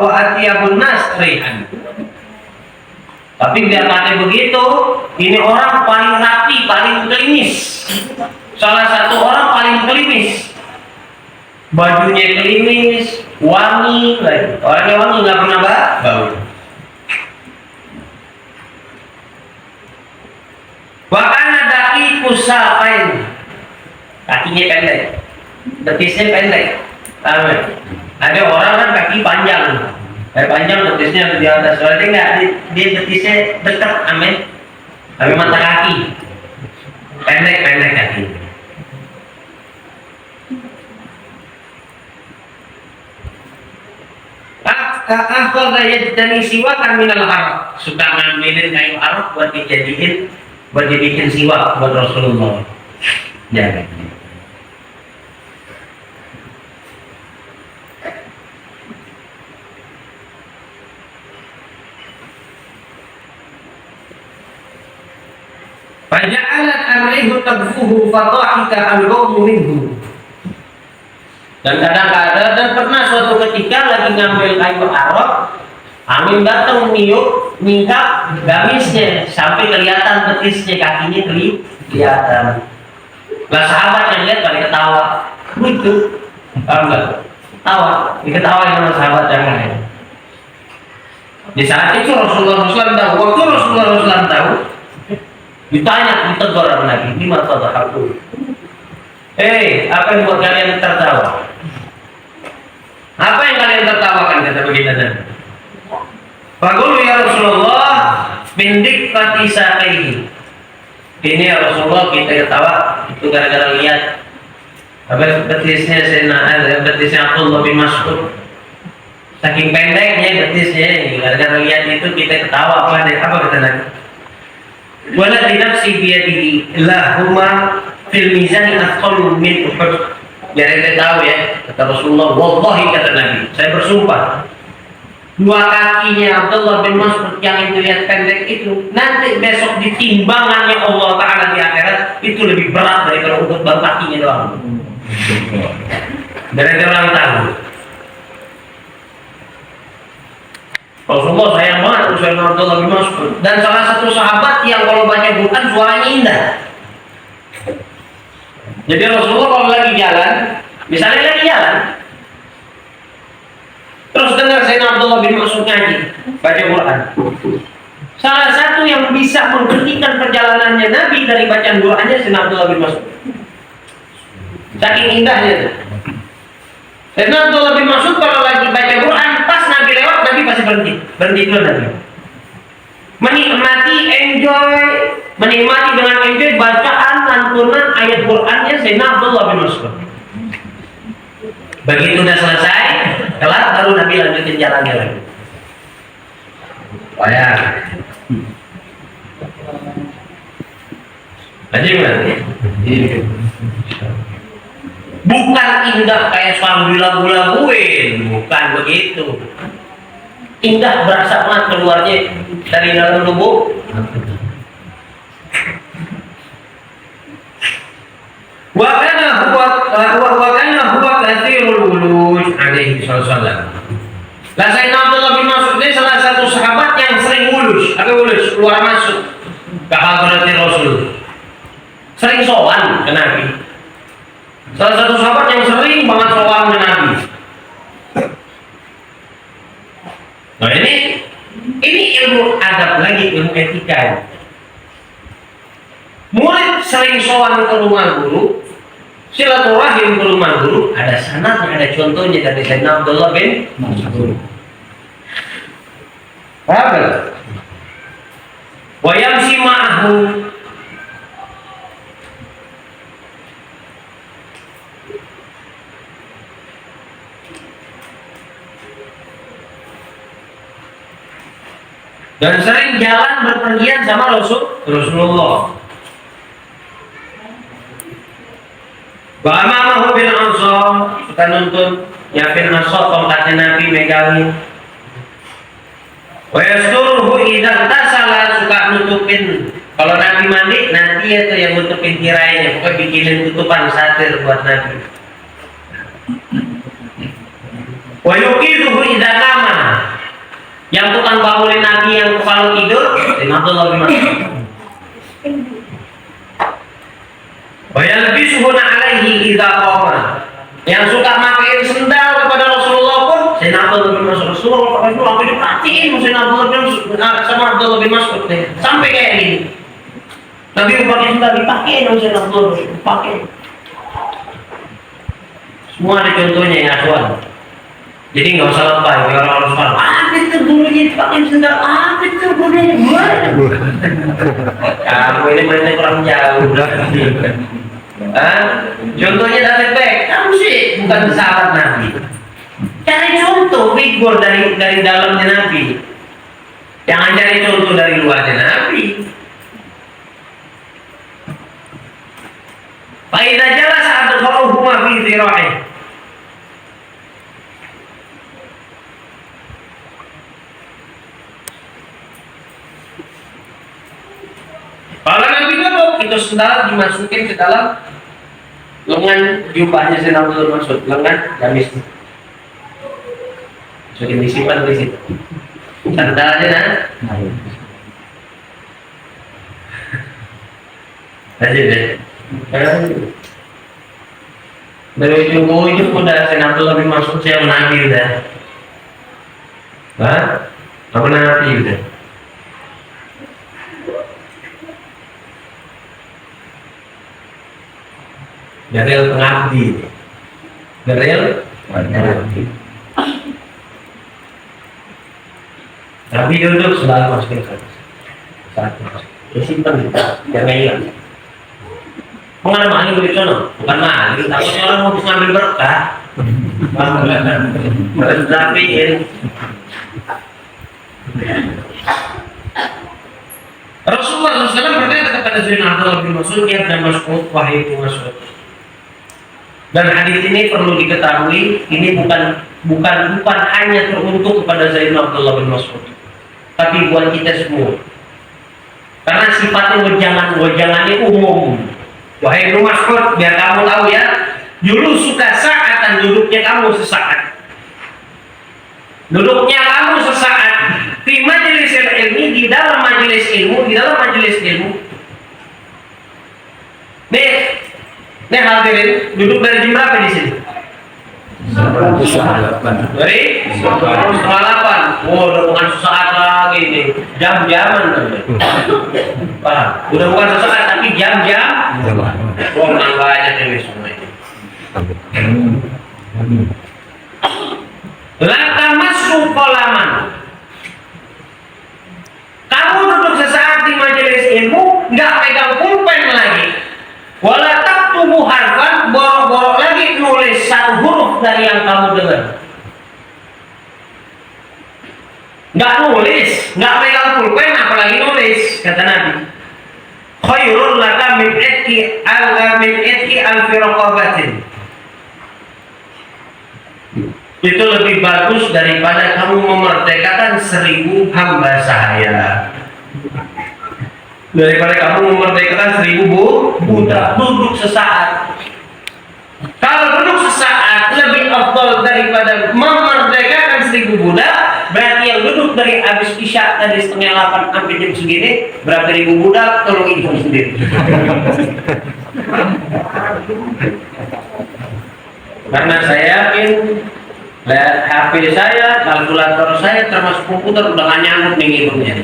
atiyabun nas rihan. Tapi biar kata begitu, ini orang paling rapi, paling klimis. Salah satu orang paling klimis. Bajunya klimis, wangi, orangnya wangi, nggak pernah bau. Bahkan ada kusapain, kakinya pendek, betisnya pendek. Ada orang kan kaki panjang, betisnya di atas. Soalnya nggak, dia betisnya dekat, amin, tapi mata kaki pendek kaki. Kalau dari siwakan minal harap, suka ngambilin kayu arok buat dibikin siwak buat Rasulullah. Jangan. Faja'alat ar-rihu tadfuhu fadhahika al-qawmu minhu. Dan kadang-kadang dan pernah suatu ketika lagi ngambil kayu arok, angin datang niup, ningkap gamisnya sampai kelihatan betisnya, kakinya kelihatan. Lah sahabat yang lihat pada ketawa, lucu, paham nggak? Tawa, diketawain sama sahabat yang lain. Di saat itu Rasulullah SAW tahu, waktu Rasulullah SAW tahu, ditanya, ditegur sama Nabi, di mata aku. Apa yang buat kalian tertawa? Apa yang kalian tertawakan, kata baginda Nabi? Faqulu ya Rasulullah min diqqati saqihi. Ini ya Rasulullah, kita ketawa itu gara-gara lihat betisnya betisnya Abdullah bin Mas'ud. Saking pendeknya betisnya, gara-gara lihat itu kita ketawa. Apa kata Nabi? Wala binafsi biyadihi lahuma fil mizani athqalu min Uhud. Biar kita tahu ya, kata Rasulullah, wallahi kata Nabi, saya bersumpah, dua kakinya Abdullah bin Mas'ud yang dilihat pendek itu nanti besok di timbangannya Allah Ta'ala di akhirat itu lebih berat daripada untuk baru kakinya doang. Gara-gara orang tahu Rasulullah sayang banget usaha Abdullah bin Mas'ud, dan salah satu sahabat yang kalau baca Quran suaranya indah. Jadi Rasulullah kalau lagi jalan, misalnya lagi jalan, terus dengar Sayyidina Abdullah bin Mas'ud ngaji, baca Quran. Salah satu yang bisa menghentikan perjalanannya Nabi dari bacaan Qurannya Sayyidina Abdullah bin Mas'ud. Saking indahnya itu. Sayyidina Abdullah bin Mas'ud kalau lagi baca Quran, pas Nabi lewat, Nabi pasti berhenti dulu Nabi. Menikmati dengan enjoy bacaan lantunan ayat Qurannya Sayyidina Abdullah bin Mas'ud. Begitu udah selesai, kelar baru Nabi lanjutin jalannya lagi. Bayar. Lanjut nanti. Bukan indah kayak suami dilagu-laguin, bukan begitu. Indah berasa banget keluarnya dari dalam lubuk. Wa kana huwa katsirul wuluj alaihi wasallam. Lah Sayyidina Abdullah bin Mas'ud ini salah satu sahabat yang sering wuluj, keluar masuk ke hadrati Rasul. Sering sowan ke Nabi. Salah satu sahabat yang sering banget sowan ke Nabi. Nah ini ilmu adab lagi, ilmu etika. Murid sering sowan ke rumah guru, silaturahim ke rumah guru, ada sanadnya, ada contohnya dari Sayyidina Abdullah bin Mas'ud. Apa? Wa yamshi ma'ahu. Dan sering jalan berpergian sama Rasulullah. Ba'amamahu bin Ansar, suka nuntun ya bin Ansar, tongkatnya Nabi megangin. Wa yasturuhu idza tasala, suka nutupin. Kalau Nabi mandi, nanti itu yang nutupin tirainya, pokoknya bikinin tutupan satir buat Nabi. Wa yuqiduhu idza nama, yang tukang bangunin Nabi yang kalau tidur, Abdullah bin Mas'ud. Wa yalbisuhu alaihi idza qama, yang suka makain sendal kepada Rasulullah pun Sayyidina Abdullah bin Mas'ud. Rasulullah sampai diperhatiin Sayyidina Abdullah bin Mas'ud sama Abdullah bin Mas'ud sampai kayak gini. Nabi pakai sendal dipakai Sayyidina Abdullah, pakai. Semua ada contohnya yang asuhan. Jadi nggak usah lebay, orang-orang sekarang. Itu gurunya dipakai sendal, itu gurunya gimana? Kamu ini mainnya kurang jauh. Contohnya dari baik, kamu sih bukan sahabat Nabi. Cari contoh figur dari dalamnya Nabi. Jangan cari contoh dari luarnya Nabi. Fa idza jalasa adkhaluhuma fi dhira'i. Kalau Nabi duduk, masuk, itu sendal dimasukin ke dalam lengan jubahnya Sayyidina Abdullah bin Mas'ud, lengan gamis. Sudah disimpan di situ. Sandalnya nah. Aja deh. Dari itu udah Sayyidina Abdullah bin Mas'ud saya Nabi udah. Hah? Apa Nabi udah? Dari pengabdi. Dari pengabdi. Nabi duduk selalu masukin satu. Simpan jangan hilang. Mengenai maling di sana, bukan maling. Takutnya orang mau mengambil berkah. Harus rapiin. Rasulullah SAW berkata kepada Sayyidina Abdullah bin Mas'ud, ya dan Mas'ud, wahai Mas'ud. Dan hadis ini perlu diketahui, ini bukan hanya teruntuk kepada Sayyidina Abdullah bin Mas'ud, tapi buat kita semua. Karena sifatnya wejangannya umum. Wahai Ibnu Mas'ud, biar kamu tahu ya, dulu suka saatan duduknya kamu sesaat. Duduknya kamu sesaat di majelis ilmu, di dalam majelis ilmu. Nih hadirin, duduk dari jam berapa di sini? Dari setengah 8. Oh, udah bukan sesaat lagi nih, jam-jaman. Paham? Udah bukan sesaat tapi jam-jam. Oh, menang banyak ini semua ini. Laka masuk kolaman. Kamu duduk sesaat di majelis ilmu, nggak pegang pulpen lagi. Wala taktubu harfan, borok-borok lagi nulis satu huruf dari yang kamu dengar. Nggak nulis, nggak pegang pulpen, apalagi nulis, kata Nabi. Khairul laka min itki al-firqabatin. Itu lebih bagus daripada kamu memerdekakan 1000 hamba sahaya. Daripada kamu memerdekakan 1000 budak. Duduk sesaat. Kalau duduk sesaat lebih afdal daripada memerdekakan 1000 budak, berarti yang duduk dari habis isya tadi setengah 8 sampai jam segini berapa ribu budak, tolong hitung sendiri. Karena saya yakin HP saya, kalkulator saya termasuk komputer udah gak nyangkut nih ngitungnya.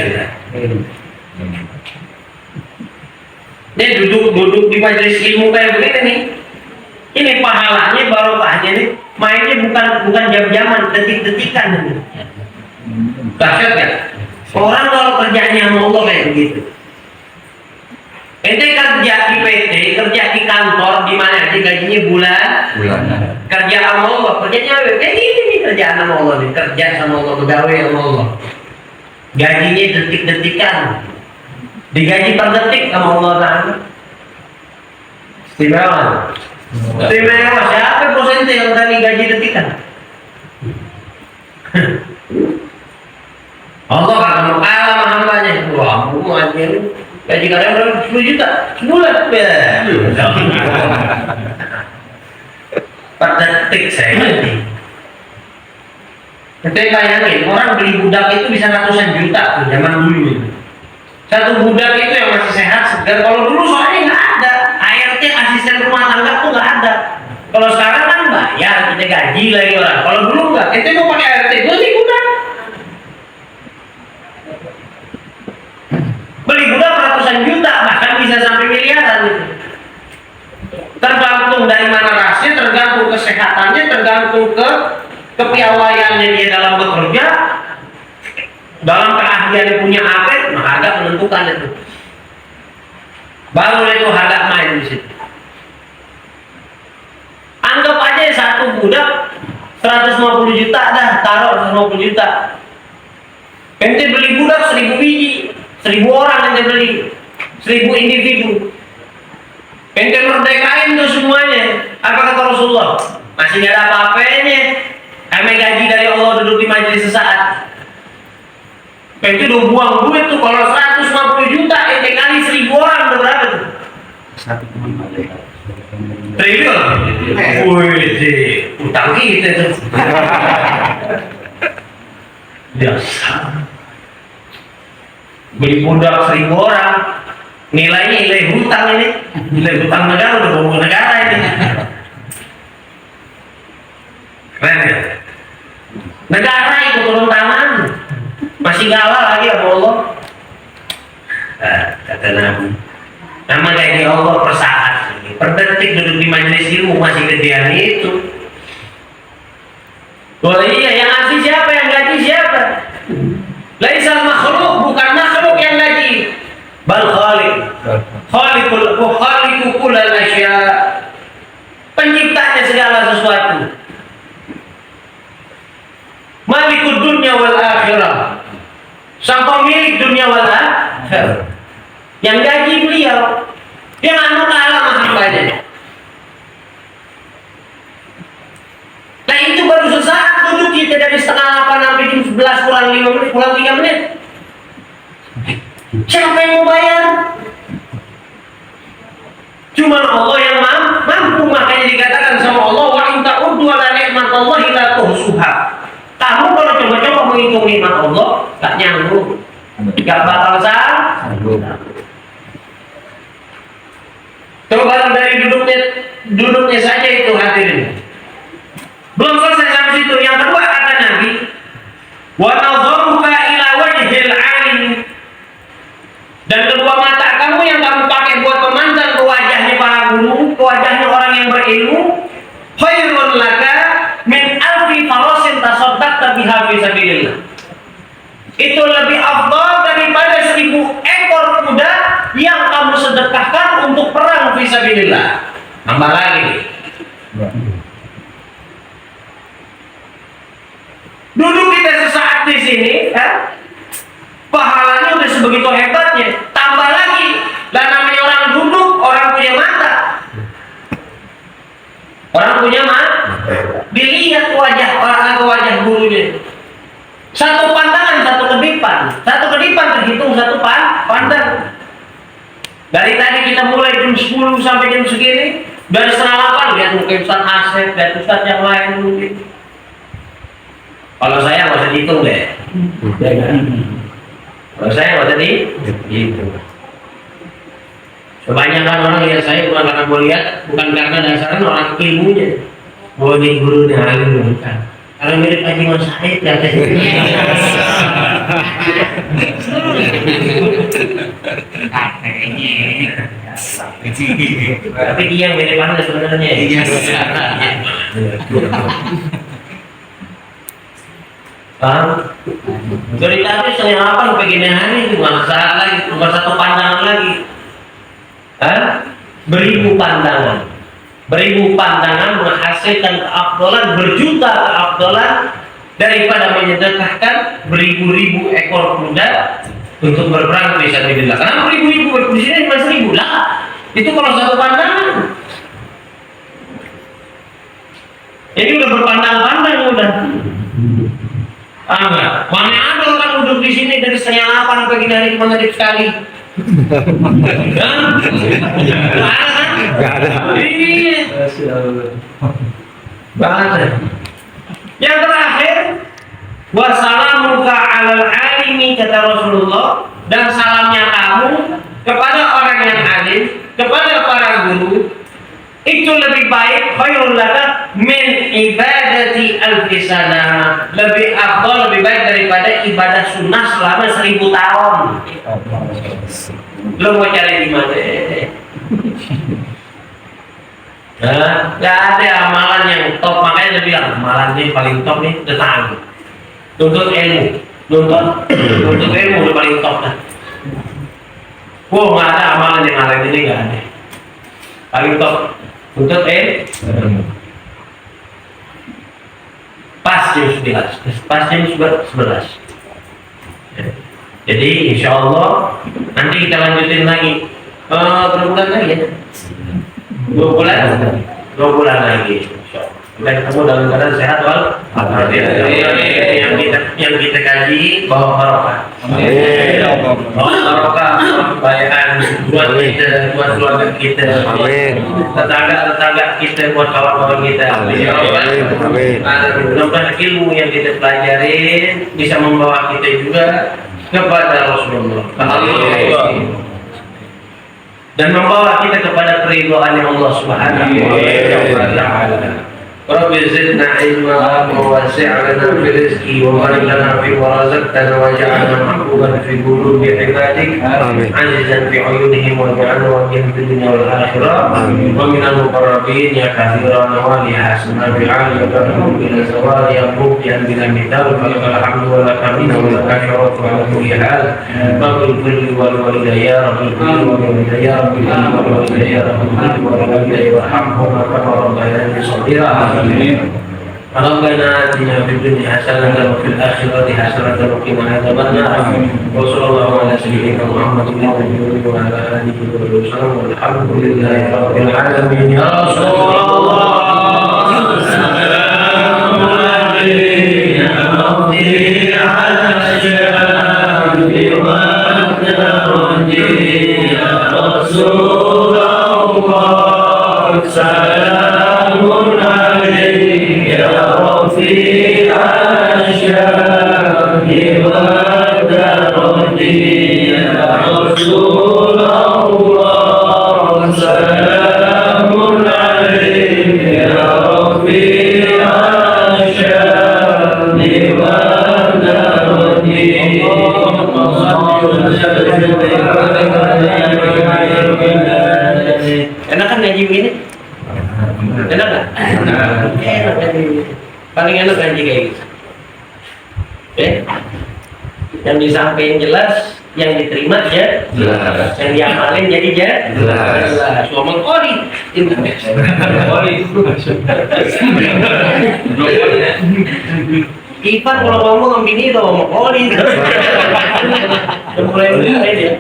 Sudah. Ini duduk di majelis ilmu kayak begini nih. Ini pahalanya, barokahnya nih. Mainnya bukan jam-jaman, detik-detikan nih. Dahsyat kan? Orang kalau kerjanya sama Allah kayak begitu. Ente kerja di PT, kerja di kantor, di mana aja gajinya bulan. Kerja sama Allah, kerjanya kayak gini nih, kerjaan sama Allah nih, kerja sama Allah, pegawai sama Allah. Gajinya detik-detikan, digaji per detik sama Allah Taala. Istimewa. Siapa bos ente yang tadi gaji detikan? Allah akan mengalah sama hambanya. Wah, mau aja gaji karyawan berapa? 10 juta sebulan. Per detik saya nanti. Nanti bayangin, orang beli budak itu bisa ratusan juta tuh zaman dulu. Satu budak itu yang masih sehat, segar. Kalau dulu soalnya nggak ada. ART asisten rumah tangga tuh nggak ada. Kalau sekarang kan bayar, kita gaji lagi orang. Kalau dulu nggak, ente mau pakai ART, beli budak. Beli budak ratusan juta, bahkan bisa sampai miliaran itu. Tergantung dari mana rasnya, tergantung kesehatannya, tergantung ke kepiawaiannya dia dalam bekerja, dalam keahliannya punya apa, nah harga menentukan itu. Baru itu harga main di situ. Anggap aja satu budak 150 juta dah, taruh 150 juta. Ente beli budak 1000 biji, 1000 orang ente beli, 1000 individu. Ente merdekain tuh semuanya. Apa kata Rasulullah? Masih nggak ada apa-apanya. Ame gaji dari Allah duduk di majelis sesaat. Itu udah buang duit tuh, kalau 150 juta ente kali 1000 orang udah berapa tuh? 1,5 triliun. Wih, utang kita tuh. Biasa. Beli budak 1000 orang, nilainya nilai hutang ini, nilai hutang negara udah bawa negara ini. Keren ya? Negara itu turun tangan, masih ngalah lagi sama Allah. Kata Nabi, nama gaji Allah per saat, per detik duduk di majelis ilmu masih gedean itu. Oh iya, yang ngasih siapa, yang gaji siapa? Laisal makhluk, bukan makhluk yang gaji, bal khaliq. Khaliqu kullal asya, penciptanya segala sesuatu. Malikud dunya wal akhirah, sang pemilik dunia wal akhirah. Yang gaji beliau, dia nggak kalah sama hambanya. Nah itu baru sesaat duduk kita dari setengah 8 sampai jam 11 kurang 5 menit, kurang 3 menit. Siapa yang mau bayar? Cuma Allah yang mampu, makanya dikatakan sama Allah, wa in ta'uddu ala ni'matallahi la tuhsuha. Kamu kalau coba-coba menghitung nikmat Allah, gak nyambung, gak bakal sanggup. Coba dari duduknya saja itu hadirin. Belum selesai sampai situ. Yang kedua kata Nabi, wa nadharuka ila wajhil alim, dan kedua mata kamu yang kamu pakai buat memandang ke wajahnya para guru, ke wajahnya orang yang berilmu, khairun laka min alfi farasin tasaddaqta biha fi sabilillah. Itu lebih afdal daripada 1000 ekor kuda yang kamu sedekahkan untuk perang fi sabilillah. Tambah lagi. Duduk kita sesaat di sini, ya, pahalanya udah sebegitu hebatnya. Tambah lagi, dan namanya orang duduk, orang punya mata. Orang punya mata, dilihat wajah orang atau wajah gurunya. Satu pandangan, satu kedipan terhitung satu pandang. Dari tadi kita mulai jam 10 sampai jam segini, dari setengah 8 lihat mungkin Ustaz Asep, lihat Ustaz yang lain mungkin. Kalau saya nggak usah dihitung deh. Kalau saya nggak usah dihitung. Kebanyakan orang lihat saya bukan karena mau lihat, bukan karena dasarnya orang ilmunya. Mau di gurunya alim bukan. Kalau mirip Haji Mas Said katanya. Tapi dia yang mirip mana sebenarnya? Paham? Dari tadi setengah 8 begini hari itu bukan saat lagi, bukan satu pandangan lagi. Beribu pandangan menghasilkan keafdolan, berjuta keafdolan daripada menyedekahkan beribu-ribu ekor kuda untuk berperang fi sabilillah. Karena beribu-ribu di sini cuma 1000 lah. Itu kalau satu pandangan. Ini udah berpandang-pandang udah. Enggak. Mana ada orang duduk di sini dari setengah 8 sampai gini hari menit sekali. Gak ada. Iya. Banget. Yang terakhir, wassalamuka alal alimi, kata Rasulullah, dan salamnya kamu kepada orang yang alim, kepada para guru, itu lebih baik, khairul laka min ibadati alfi sana, lebih afdal, lebih baik daripada ibadah sunnah selama 1000 tahun. Lo mau cari di mana? Nah, gak ada amalan yang top, makanya dia bilang amalan ini paling top nih, tetangga. Tuntut ilmu, tuntut ilmu udah paling top lah. Gak ada amalan yang lain ini, gak ada. Paling top, tuntut ilmu. Pas jam 11, pas jam 11. Jadi insya Allah nanti kita lanjutin lagi. Berapa bulan lagi ya? 2 bulan lagi insya Allah. kita ketemu dalam keadaan sehat walafiat. Yang kita kaji bawa barokah. Bawa barokah, kebaikan buat kita, buat keluarga kita, tetangga kita, buat kawan-kawan kita. Mudah-mudahan ilmu yang kita pelajarin bisa membawa kita juga kepada Rasulullah. Dan membawa kita kepada keridhaan Allah Subhanahu wa taala. Rabbi zidna ilma wa wasi' lana fi rizqi wa barik lana fi ma razaqtana waj'alna mahbuban fi qulubi ibadik azizan fi uyunihim waj'alna wajhan fid dunya wal akhirah wa minal muqarrabin ya kathiran wa li hasana bi 'aliyatan ila zawali yaqub bila mithal alhamdu wa lakamina wa lakasharatu ala kulli hal rabbil kulli wal walidayya rabbil kulli wal walidayya rabbil kulli wal walidayya rabbil kulli wal walidayya warhamhuma kama rabbayani shaghira. ربنا آتنا في الدنيا حسنة وفي الآخرة حسنة وقنا عذاب النار وصلى الله على سيدنا محمد وعلى آله وسلم والحمد لله رب العالمين يا رسول الله السلام عليك يا ربي على الشام والترجي يا رسول الله سلام عليك يا رفيع الشام والترجي يا رسول الله سلام عليك يا رفيع الشام والترجي enak kan ngaji begini? Enak nggak? Enak ngaji. Paling enak ngaji kayak gitu. Yang disampaikan jelas, yang diterima jelas, yang diamalin jadi jelas. Ngomong kori, Ipan kalau ngomong ini tuh ngomong kori. Mulai dia.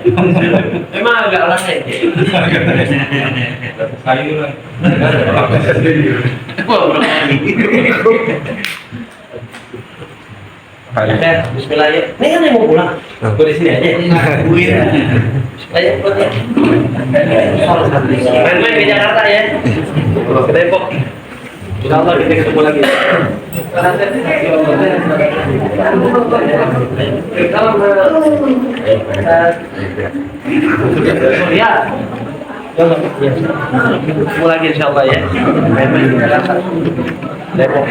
Emang agak lasai dia. Sayuran. Bismillah ya. Ini kan yang mau pulang. Gue di sini aja. Bismillah ya. Main-main ke Jakarta ya. Ke Depok. Insyaallah kita ketemu lagi. Ya. Ketemu lagi insyaallah ya. Main-main ke Jakarta. Depok.